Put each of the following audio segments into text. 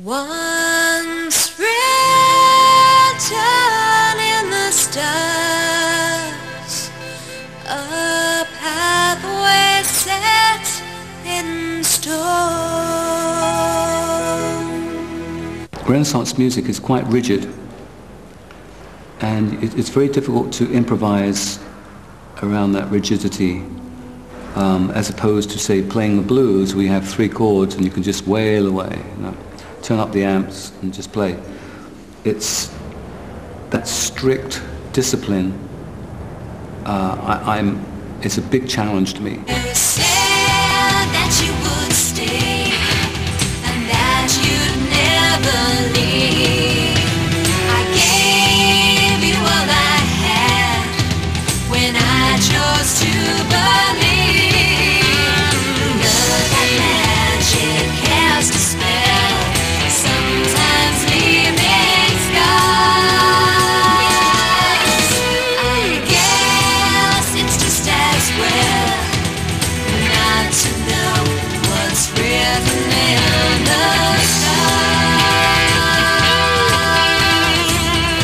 Once written in the stars, a pathway set in stone. Renaissance music is quite rigid, and it's very difficult to improvise around that rigidity, as opposed to, say, playing the blues, where you have 3 chords and you can just wail away, you know, turn up the amps and just play. It's that strict discipline. It's a big challenge to me. You said that you would stay and that you'd never leave. I gave you all I had when I chose to believe. Love and magic cast a spell, sometimes leaving scars. I guess it's just as well not to know what's written in the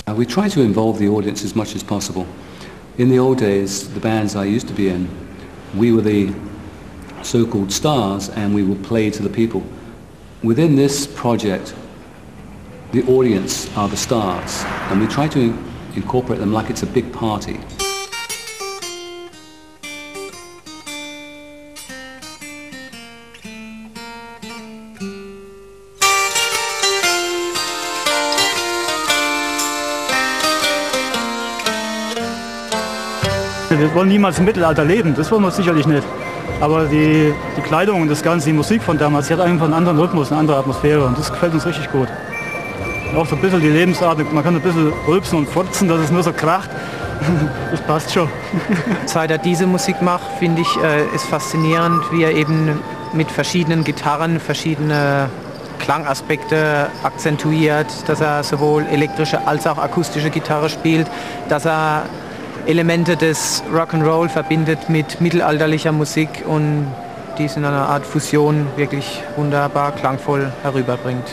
stars. We try to involve the audience as much as possible. In the old days, the bands I used to be in, we were the so-called stars and we would play to the people. Within this project, the audience are the stars, and we try to incorporate them like it's a big party. Wir wollen niemals im Mittelalter leben, das wollen wir sicherlich nicht. Aber die Kleidung und das Ganze, die Musik von damals, die hat einfach einen anderen Rhythmus, eine andere Atmosphäre und das gefällt uns richtig gut. Und auch so ein bisschen die Lebensart, man kann ein bisschen rülpsen und furzen, dass es nur so kracht. Das passt schon. Seit er diese Musik macht, finde ich, ist faszinierend, wie er eben mit verschiedenen Gitarren verschiedene Klangaspekte akzentuiert, dass er sowohl elektrische als auch akustische Gitarre spielt, dass er Elemente des Rock'n'Roll verbindet mit mittelalterlicher Musik und dies in einer Art Fusion wirklich wunderbar klangvoll herüberbringt.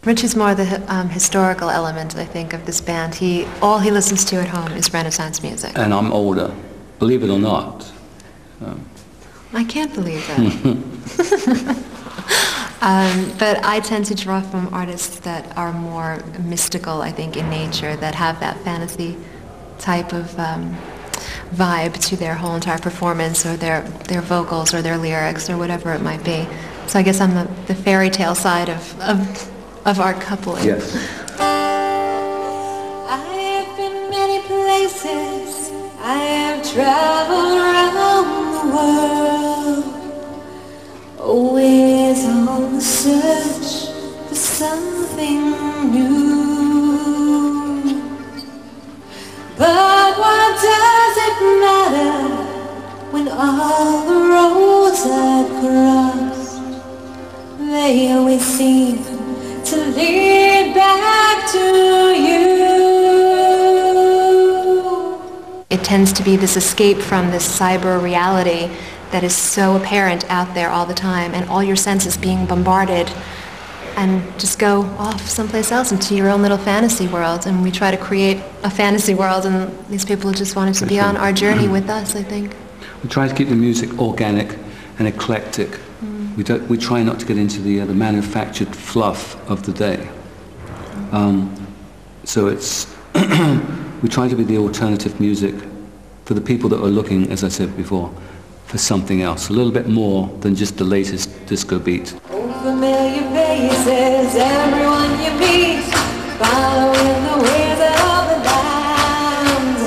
Rich is more the historical element, I think, of this band. All he listens to at home is Renaissance music. And I'm older, believe it or not. I can't believe that. But I tend to draw from artists that are more mystical, I think, in nature, that have that fantasy type of vibe to their whole entire performance, or their vocals, or their lyrics, or whatever it might be. So I guess I'm the fairy tale side of our coupling. Yes. I have been many places, I have traveled around the world, always on the search for something new. But what does it matter when all the roads I've crossed, they always seem to lead back to you. It tends to be this escape from this cyber reality that is so apparent out there all the time, and all your senses being bombarded, and just go off someplace else into your own little fantasy world. And we try to create a fantasy world, and these people just wanted to be on our journey with us, I think. We try to keep the music organic and eclectic. We try not to get into the manufactured fluff of the day. So it's we try to be the alternative music for the people that are looking, as I said before, for something else, a little bit more than just the latest disco beat. Familiar faces, everyone you meet, following the ways of the land.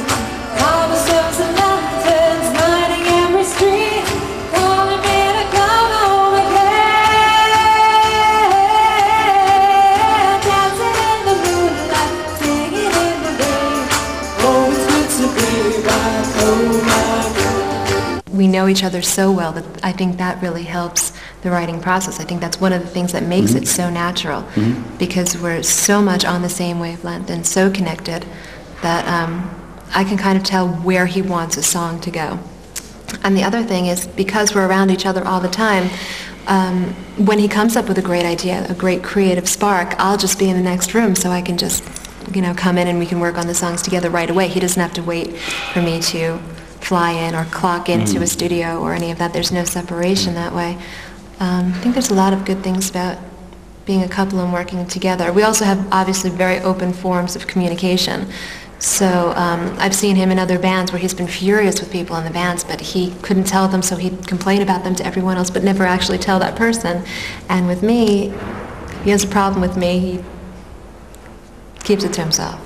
Cobblestones and lanterns lighting every street, calling me to come home again. we know each other so well that I think that really helps the writing process. I think that's one of the things that makes it so natural, because we're so much on the same wavelength and so connected that I can kind of tell where he wants a song to go. And the other thing is, because we're around each other all the time, when he comes up with a great idea, a great creative spark, I'll just be in the next room, so I can just, come in and we can work on the songs together right away. He doesn't have to wait for me to fly in or clock into a studio or any of that. There's no separation that way. I think there's a lot of good things about being a couple and working together. We also have obviously very open forms of communication. So I've seen him in other bands where he's been furious with people in the bands, but he couldn't tell them, so he'd complain about them to everyone else, but never actually tell that person. And with me, if he has a problem with me, he keeps it to himself.